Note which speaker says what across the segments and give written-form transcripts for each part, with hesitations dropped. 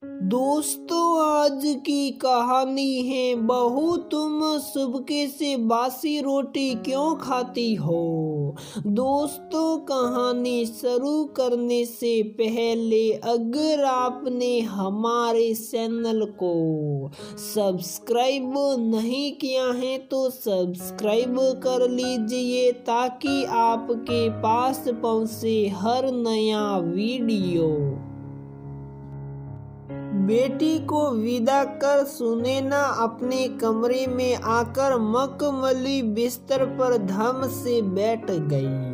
Speaker 1: दोस्तों, आज की कहानी है बहू तुम सुबह से बासी रोटी क्यों खाती हो। दोस्तों, कहानी शुरू करने से पहले अगर आपने हमारे चैनल को सब्सक्राइब नहीं किया है तो सब्सक्राइब कर लीजिए ताकि आपके पास पहुंचे हर नया वीडियो। बेटी को विदा कर सुनैना अपने कमरे में आकर मखमली बिस्तर पर धम से बैठ गई।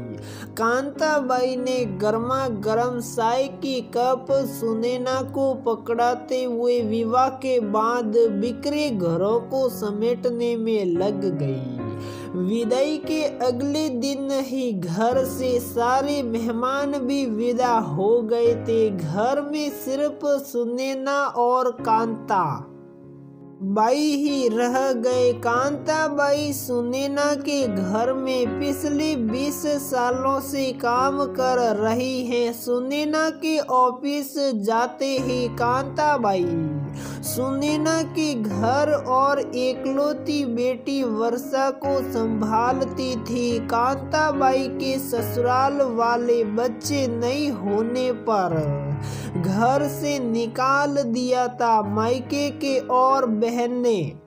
Speaker 1: कांताबाई ने गर्मा गर्म चाय की कप सुनैना को पकड़ाते हुए विवाह के बाद बिखरे घरों को समेटने में लग गई। विदाई के अगले दिन ही घर से सारे मेहमान भी विदा हो गए थे। घर में सिर्फ सुनैना और कांता बाई ही रह गए। कांताबाई सुनैना के घर में पिछले 20 सालों से काम कर रही है। सुनैना के ऑफिस जाते ही कांताबाई सुनैना के घर और एकलौती बेटी वर्षा को संभालती थी। कांताबाई के ससुराल वाले बच्चे नहीं होने पर घर से निकाल दिया था। मायके के और बहनें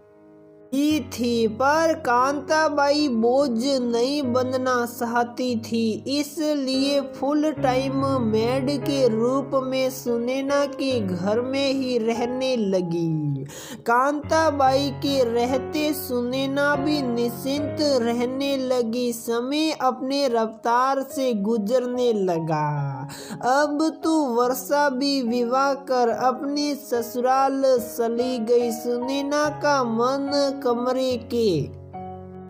Speaker 1: ही थी पर कांताबाई बोझ नहीं बनना चाहती थी, इसलिए फुल टाइम मेड के रूप में सुनैना के घर में ही रहने लगी। कांताबाई के रहते सुनैना भी निश्चिंत रहने लगी। समय अपने रफ्तार से गुजरने लगा। अब तो वर्षा भी विवाह कर अपने ससुराल चली गई। सुनैना का मन कमरे के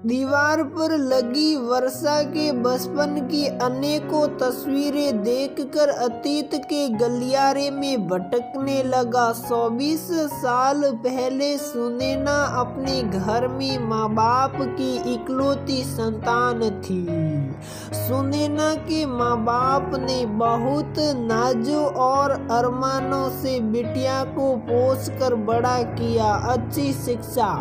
Speaker 1: दीवार पर लगी वर्षा के बचपन की अनेकों तस्वीरें देखकर अतीत के गलियारे में भटकने लगा। 24 साल पहले सुनैना अपने घर में माँ बाप की इकलौती संतान थी। सुनैना के माँ बाप ने बहुत नाजों और अरमानों से बिटिया को पोस कर बड़ा किया, अच्छी शिक्षा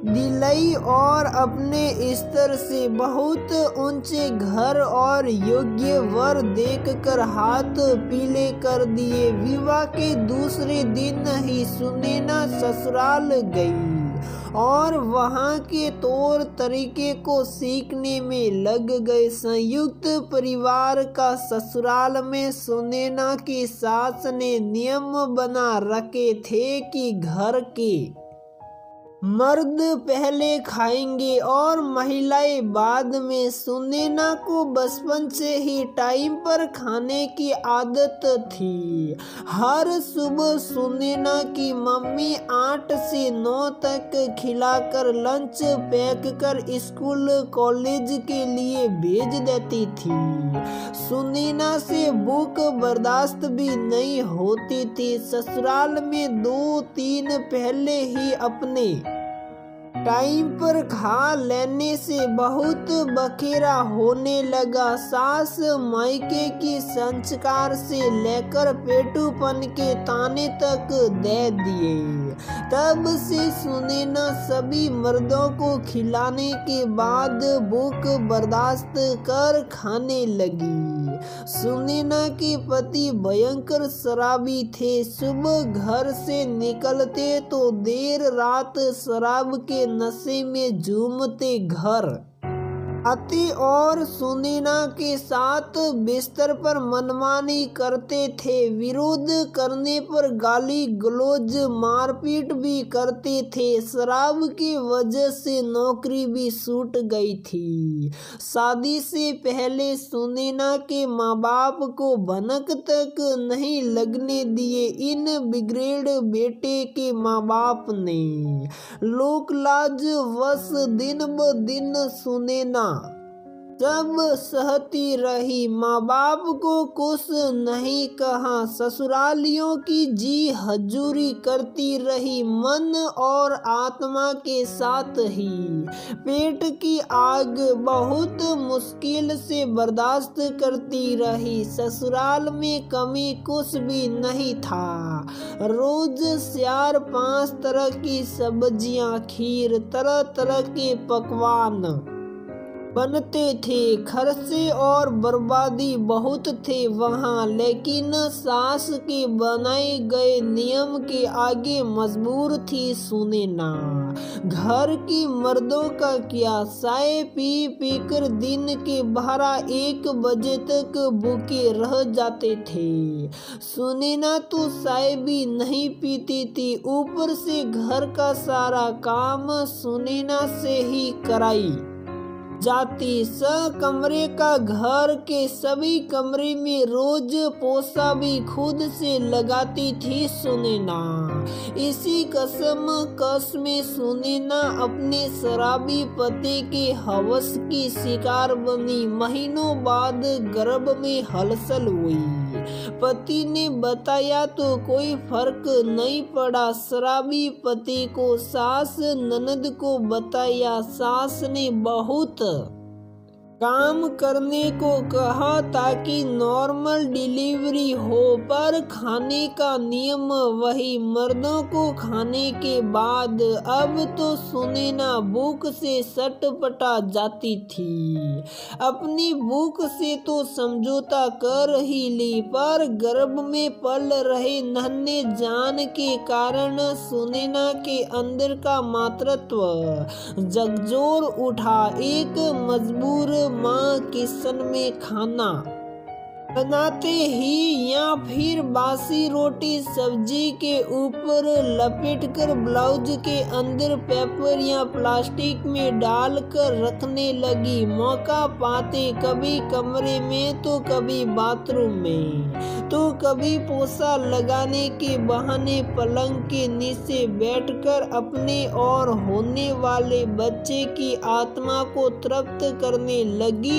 Speaker 1: दिलाई और अपने स्तर से बहुत ऊंचे घर और योग्य वर देखकर हाथ पीले कर दिए। विवाह के दूसरे दिन ही सुनैना ससुराल गई और वहां के तौर तरीके को सीखने में लग गए। संयुक्त परिवार का ससुराल में सुनैना की सास ने नियम बना रखे थे कि घर के मर्द पहले खाएंगे और महिलाएं बाद में। सुनैना को बचपन से ही टाइम पर खाने की आदत थी। हर सुबह सुनैना की मम्मी 8 से 9 तक खिलाकर लंच पैक कर स्कूल कॉलेज के लिए भेज देती थी। सुनैना से भूख बर्दाश्त भी नहीं होती थी। ससुराल में 2-3 पहले ही अपने टाइम पर खा लेने से बहुत बखेरा होने लगा। सास मायके की संस्कार से लेकर पेटूपन के ताने तक दे दिए। तब से सुनैना सभी मर्दों को खिलाने के बाद भूख बर्दाश्त कर खाने लगी। सुनैना के पति भयंकर शराबी थे। सुबह घर से निकलते तो देर रात शराब के नशे में झूमते घर आते और सुनैना के साथ बिस्तर पर मनमानी करते थे। विरोध करने पर गाली गलौज मारपीट भी करते थे। शराब की वजह से नौकरी भी छूट गई थी। शादी से पहले सुनैना के माँ बाप को भनक तक नहीं लगने दिए। इन बिगड़े बेटे के माँ बाप ने लोक लाज वश दिन ब दिन सुनैना सब सहती रही, माँ बाप को कुछ नहीं कहा, ससुरालियों की जी हजूरी करती रही, मन और आत्मा के साथ ही। पेट की आग बहुत मुश्किल से बर्दाश्त करती रही, ससुराल में कमी कुछ भी नहीं था। रोज 4-5 तरह की सब्जियां, खीर, तरह तरह के पकवान बनते थे। खर्चे और बर्बादी बहुत थे वहाँ, लेकिन सास के बनाए गए नियम के आगे मजबूर थी सुनैना। घर की मर्दों का क्या, चाय पी पी कर दिन के 12-1 बजे तक भूखे रह जाते थे। सुनैना तो चाय भी नहीं पीती थी, ऊपर से घर का सारा काम सुनैना से ही कराई जाती। कमरे का घर के सभी कमरे में रोज पोछा भी खुद से लगाती थी सुनैना। इसी कस में सुनैना अपने शराबी पति के हवस की शिकार बनी। महीनों बाद गर्भ में हलचल हुई। पति ने बताया तो कोई फर्क नहीं पड़ा। शराबी पति को सास ननद को बताया। सास ने बहुत काम करने को कहा ताकि नॉर्मल डिलीवरी हो, पर खाने का नियम वही, मर्दों को खाने के बाद। अब तो सुनैना भूख से सटपटा जाती थी। अपनी भूख से तो समझौता कर ही ली, पर गर्भ में पल रहे नन्हे जान के कारण सुनैना के अंदर का मातृत्व झकझोर उठा। एक मजबूर माँ किचन में खाना बनाते ही या फिर बासी रोटी सब्जी के ऊपर लपेटकर ब्लाउज के अंदर पेपर या प्लास्टिक में डालकर रखने लगी। मौका पाते कभी कमरे में तो कभी बाथरूम में, तो कभी पोछा लगाने के बहाने पलंग के नीचे बैठकर अपने और होने वाले बच्चे की आत्मा को तृप्त करने लगी।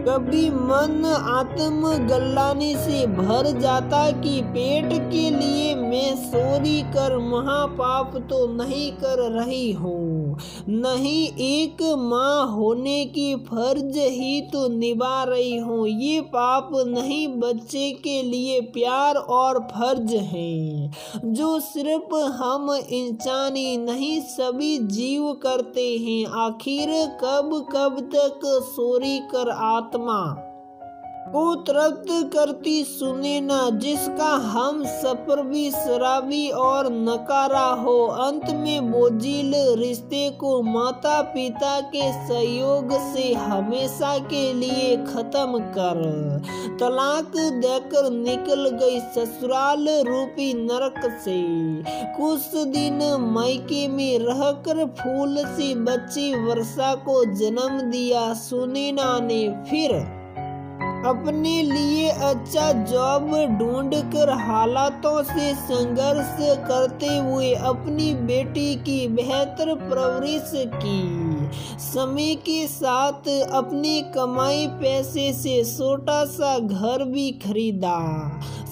Speaker 1: कभी मन आत्म गल्लाने से भर जाता कि पेट के लिए मैं चोरी कर महापाप तो नहीं कर रही हूँ, नहीं एक माँ होने की फर्ज ही तो निभा रही हूँ। ये पाप नहीं, बच्चे के लिए प्यार और फर्ज है जो सिर्फ हम इंसान ही नहीं सभी जीव करते हैं। आखिर कब तक चोरी कर आत्मा को तृप्त करती सुनैना, जिसका हम सफर भी शराबी और नकारा हो। अंत में बोझिल रिश्ते को माता पिता के सहयोग से हमेशा के लिए खत्म कर तलाक देकर निकल गई ससुराल रूपी नरक से। कुछ दिन मायके में रहकर फूल सी बच्ची वर्षा को जन्म दिया सुनैना ने। फिर अपने लिए अच्छा जॉब ढूंढकर हालातों से संघर्ष करते हुए अपनी बेटी की बेहतर परवरिश की। समय के साथ अपने कमाई पैसे से छोटा सा घर भी खरीदा,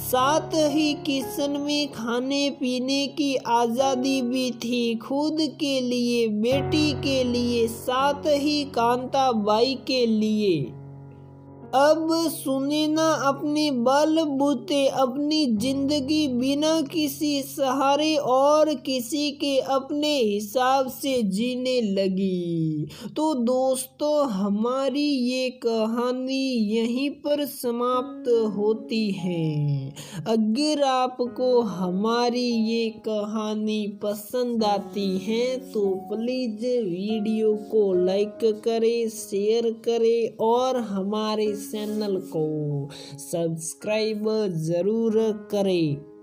Speaker 1: साथ ही किचन में खाने पीने की आज़ादी भी थी, खुद के लिए, बेटी के लिए, साथ ही कांता बाई के लिए। अब सुनैना अपने बलबूते अपनी जिंदगी बिना किसी सहारे और किसी के अपने हिसाब से जीने लगी। तो दोस्तों, हमारी ये कहानी यहीं पर समाप्त होती है। अगर आपको हमारी ये कहानी पसंद आती है तो प्लीज वीडियो को लाइक करें, शेयर करें और हमारे चैनल को सब्सक्राइब जरूर करें।